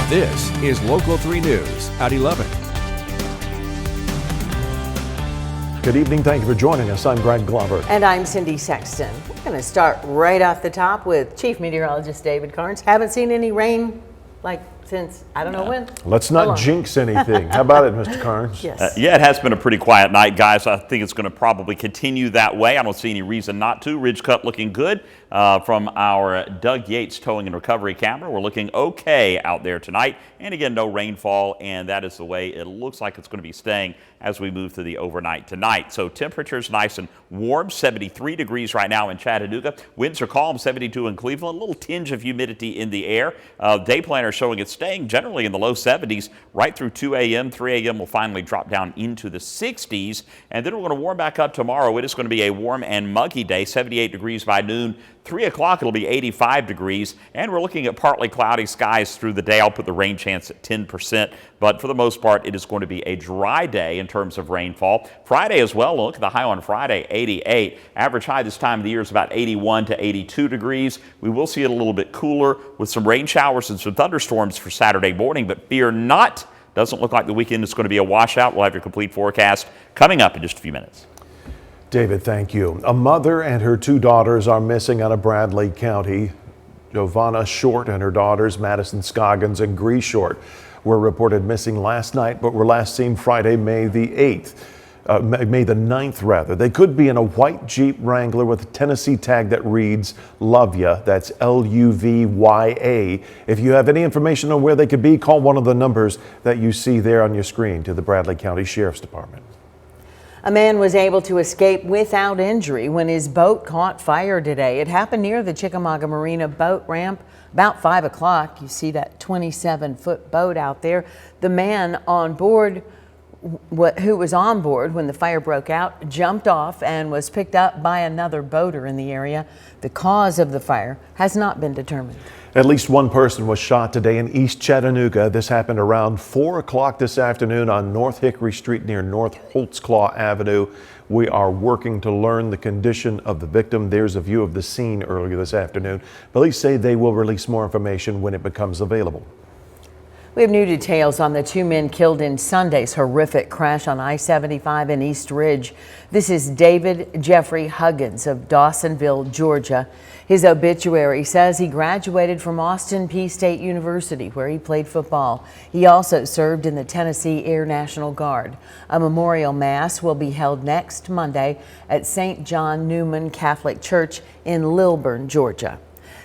This is Local 3 News at 11. Good evening. Thank you for joining us. I'm Greg Glover. And I'm Cindy Sexton. We're going to start right off the top with Chief Meteorologist David Carnes. Haven't seen any rain since I don't know when. Let's not jinx anything. How about it, Mr. Carnes? Yes. Yeah, it has been a pretty quiet night, guys. I think it's going to probably continue that way. I don't see any reason not to. Ridge cut looking good from our Doug Yates towing and recovery camera. We're looking okay out there tonight. And again, no rainfall, and that is the way it looks like it's going to be staying as we move through the overnight tonight. So temperatures nice and warm, 73 degrees right now in Chattanooga. Winds are calm, 72 in Cleveland. A little tinge of humidity in the air. Day planner showing it's staying generally in the low 70s right through 2 a.m. 3 a.m. will finally drop down into the 60s. And then we're going to warm back up tomorrow. It is going to be a warm and muggy day, 78 degrees by noon. 3 o'clock, it'll be 85 degrees, and we're looking at partly cloudy skies through the day. I'll put the rain chance at 10%, but for the most part, it is going to be a dry day in terms of rainfall. Friday as well, look at the high on Friday, 88. Average high this time of the year is about 81 to 82 degrees. We will see it a little bit cooler with some rain showers and some thunderstorms for Saturday morning, but fear not. Doesn't look like the weekend is going to be a washout. We'll have your complete forecast coming up in just a few minutes. David, thank you. A mother and her 2 daughters are missing out of Bradley County. Giovanna Short and her daughters, Madison Scoggins and Gree Short, were reported missing last night, but were last seen Friday, May the 9th rather. They could be in a white Jeep Wrangler with a Tennessee tag that reads Luvya. That's Luvya. If you have any information on where they could be, call one of the numbers that you see there on your screen to the Bradley County Sheriff's Department. A man was able to escape without injury when his boat caught fire today. It happened near the Chickamauga Marina boat ramp about 5 o'clock. You see that 27-foot boat out there. The man on board, who was on board when the fire broke out, jumped off and was picked up by another boater in the area. The cause of the fire has not been determined. At least one person was shot today in East Chattanooga. This happened around 4 o'clock this afternoon on North Hickory Street near North Holtzclaw Avenue. We are working to learn the condition of the victim. There's a view of the scene earlier this afternoon. Police say they will release more information when it becomes available. We have new details on the 2 men killed in Sunday's horrific crash on I-75 in East Ridge. This is David Jeffrey Huggins of Dawsonville, Georgia. His obituary says he graduated from Austin Peay State University, where he played football. He also served in the Tennessee Air National Guard. A memorial mass will be held next Monday at St. John Newman Catholic Church in Lilburn, Georgia.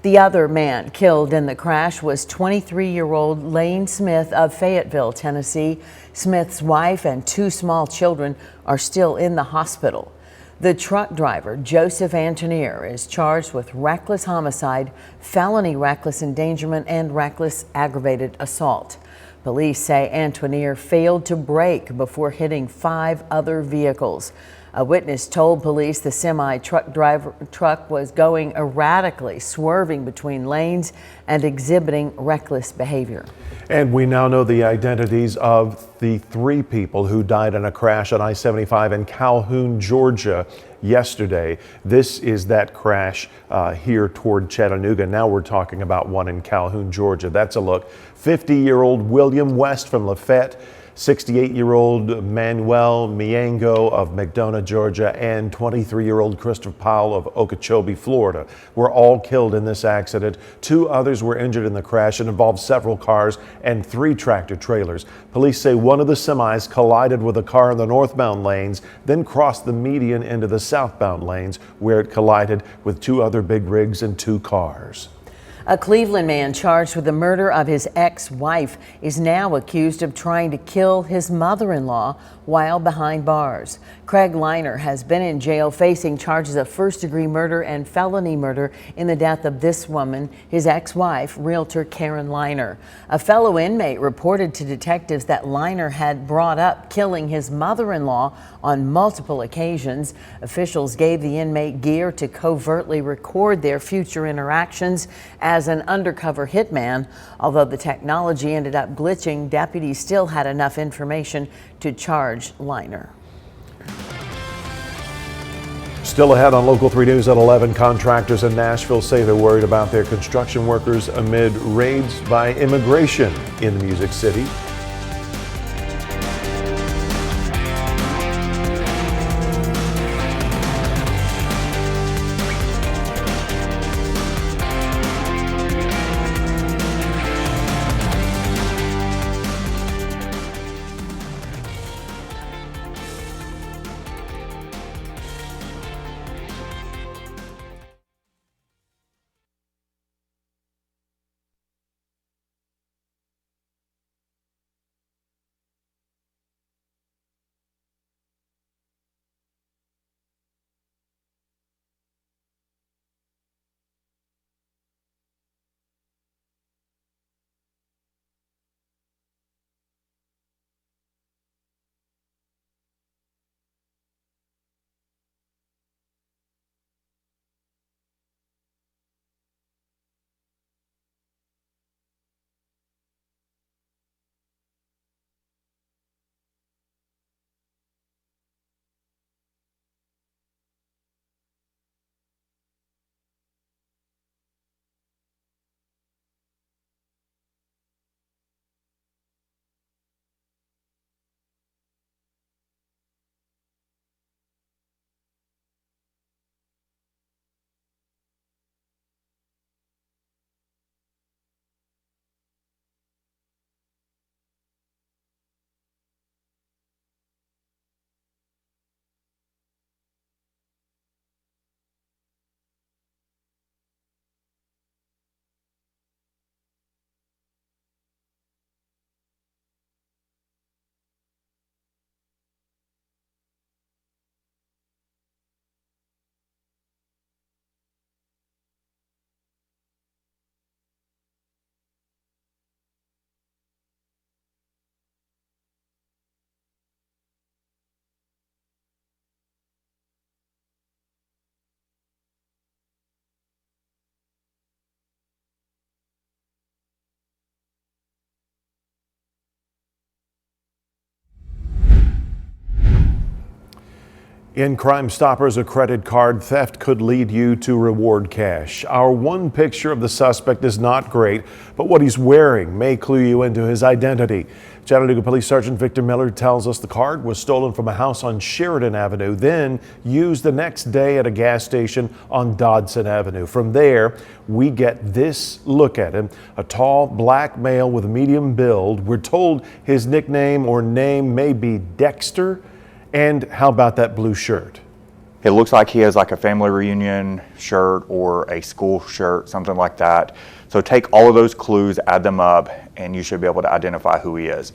The other man killed in the crash was 23-year-old Lane Smith of Fayetteville, Tennessee. Smith's wife and 2 small children are still in the hospital. The truck driver, Joseph Antonier, is charged with reckless homicide, felony reckless endangerment, and reckless aggravated assault. Police say Antonier failed to brake before hitting 5 other vehicles. A witness told police the semi-truck was going erratically, swerving between lanes and exhibiting reckless behavior. And we now know the identities of the 3 people who died in a crash on I-75 in Calhoun, Georgia yesterday. This is that crash here toward Chattanooga. Now we're talking about one in Calhoun, Georgia. That's a look. 50-year-old William West from Lafayette, 68-year-old Manuel Miango of McDonough, Georgia, and 23-year-old Christopher Powell of Okeechobee, Florida, were all killed in this accident. 2 others were injured in the crash. It involved several cars and 3 tractor trailers. Police say one of the semis collided with a car in the northbound lanes, then crossed the median into the southbound lanes, where it collided with 2 other big rigs and 2 cars. A Cleveland man charged with the murder of his ex-wife is now accused of trying to kill his mother-in-law while behind bars. Craig Liner has been in jail facing charges of first-degree murder and felony murder in the death of this woman, his ex-wife, realtor Karen Liner. A fellow inmate reported to detectives that Liner had brought up killing his mother-in-law on multiple occasions. Officials gave the inmate gear to covertly record their future interactions as an undercover hitman. Although the technology ended up glitching, deputies still had enough information to charge Liner. Still ahead on Local 3 News at 11, contractors in Nashville say they're worried about their construction workers amid raids by immigration in the Music City. In Crime Stoppers, a credit card theft could lead you to reward cash. Our one picture of the suspect is not great, but what he's wearing may clue you into his identity. Chattanooga Police Sergeant Victor Miller tells us the card was stolen from a house on Sheridan Avenue, then used the next day at a gas station on Dodson Avenue. From there, we get this look at him, a tall black male with a medium build. We're told his nickname or name may be Dexter. And how about that blue shirt? It looks like he has like a family reunion shirt or a school shirt, something like that. So take all of those clues, add them up, and you should be able to identify who he is.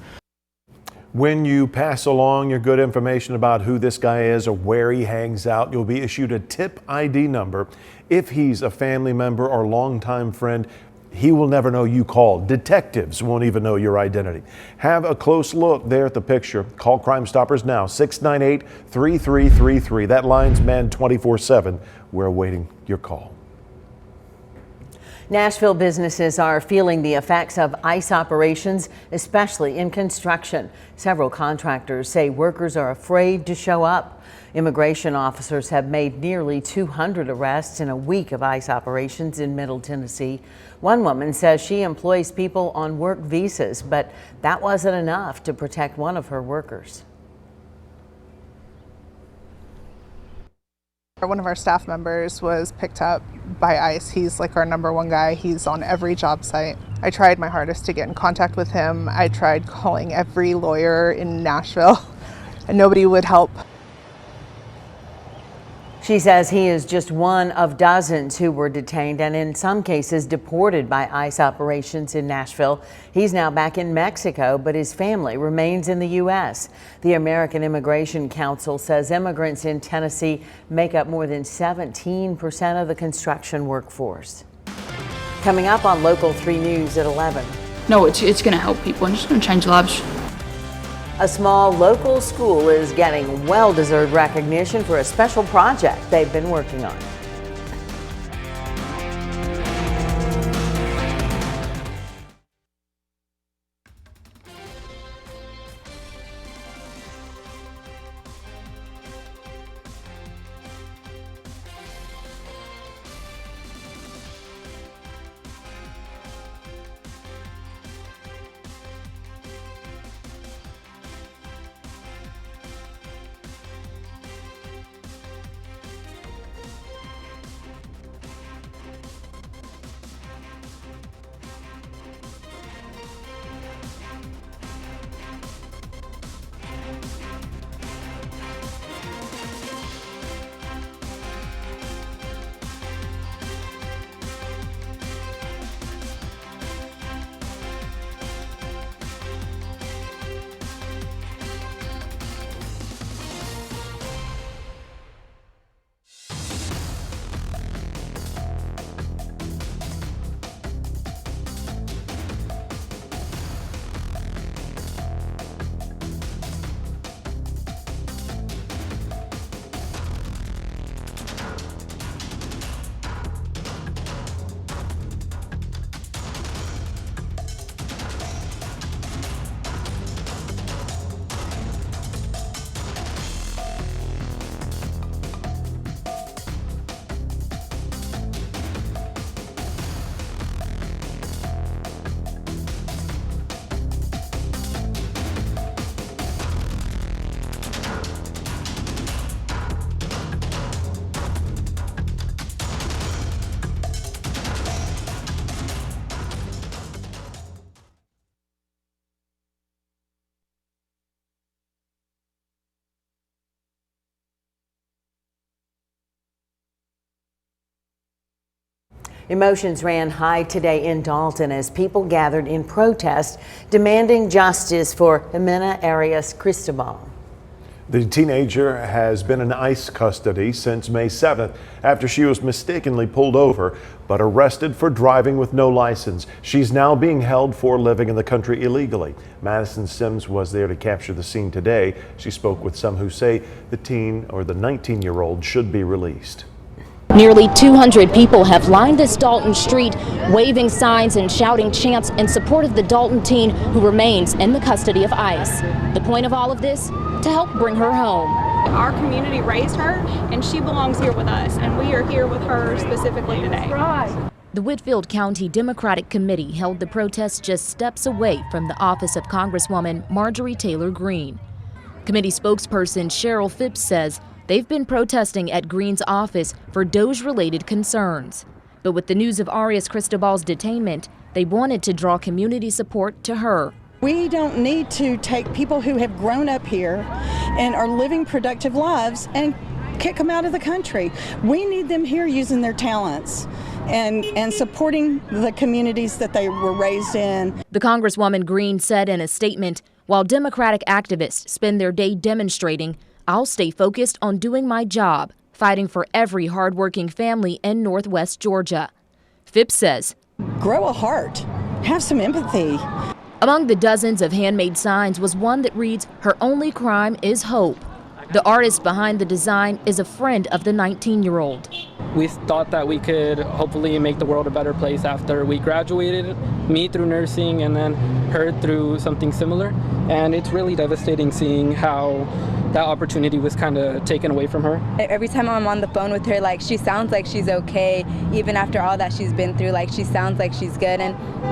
When you pass along your good information about who this guy is or where he hangs out, you'll be issued a tip ID number. If he's a family member or longtime friend, he will never know you called. Detectives won't even know your identity. Have a close look there at the picture. Call Crime Stoppers now, 698-3333. That line's manned 24/7. We're awaiting your call. Nashville businesses are feeling the effects of ICE operations, especially in construction. Several contractors say workers are afraid to show up. Immigration officers have made nearly 200 arrests in a week of ICE operations in Middle Tennessee. One woman says she employs people on work visas, but that wasn't enough to protect one of her workers. One of our staff members was picked up by ICE. He's like our #1 guy. He's on every job site. I tried my hardest to get in contact with him. I tried calling every lawyer in Nashville and nobody would help. She says he is just one of dozens who were detained and in some cases deported by ICE operations in Nashville. He's now back in Mexico, but his family remains in the U.S. The American Immigration Council says immigrants in Tennessee make up more than 17% of the construction workforce. Coming up on Local 3 News at 11. No, it's going to help people and it's going to change lives. A small local school is getting well-deserved recognition for a special project they've been working on. Emotions ran high today in Dalton as people gathered in protest demanding justice for Ximena Arias-Cristobal. The teenager has been in ICE custody since May 7th after she was mistakenly pulled over but arrested for driving with no license. She's now being held for living in the country illegally. Madison Sims was there to capture the scene today. She spoke with some who say the 19-year-old should be released. Nearly 200 people have lined this Dalton street, waving signs and shouting chants in support of the Dalton teen who remains in the custody of ICE. The point of all of this? To help bring her home. Our community raised her, and she belongs here with us, and we are here with her specifically today. The Whitfield County Democratic Committee held the protest just steps away from the office of Congresswoman Marjorie Taylor Greene. Committee spokesperson Cheryl Phipps says they've been protesting at Greene's office for DOJ-related concerns. But with the news of Arias-Cristobal's detainment, they wanted to draw community support to her. We don't need to take people who have grown up here and are living productive lives and kick them out of the country. We need them here using their talents and supporting the communities that they were raised in. The Congresswoman Greene said in a statement, "While Democratic activists spend their day demonstrating, I'll stay focused on doing my job, fighting for every hardworking family in Northwest Georgia." Phipps says, "Grow a heart, have some empathy." Among the dozens of handmade signs was one that reads, "Her only crime is hope." The artist behind the design is a friend of the 19-year-old. We thought that we could hopefully make the world a better place after we graduated, me through nursing and then her through something similar. And it's really devastating seeing how that opportunity was kind of taken away from her. Every time I'm on the phone with her, like, she sounds like she's okay, even after all that she's been through, like, she sounds like she's good.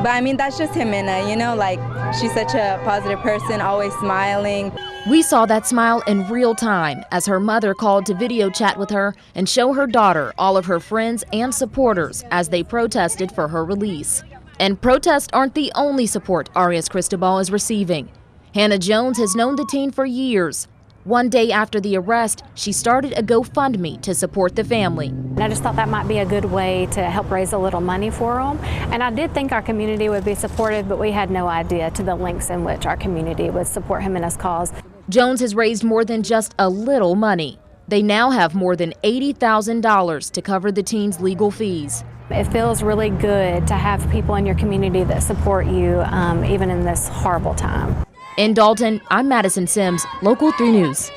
But I mean, that's just Ximena, you know, like, she's such a positive person, always smiling. We saw that smile in real time as her mother called to video chat with her and show her daughter all of her friends and supporters as they protested for her release. And protests aren't the only support Arias-Cristobal is receiving. Hannah Jones has known the teen for years. One day after the arrest, she started a GoFundMe to support the family. And I just thought that might be a good way to help raise a little money for them. And I did think our community would be supportive, but we had no idea to the lengths in which our community would support Ximena's cause. Jones has raised more than just a little money. They now have more than $80,000 to cover the teen's legal fees. It feels really good to have people in your community that support you, even in this horrible time. In Dalton, I'm Madison Sims, Local 3 News.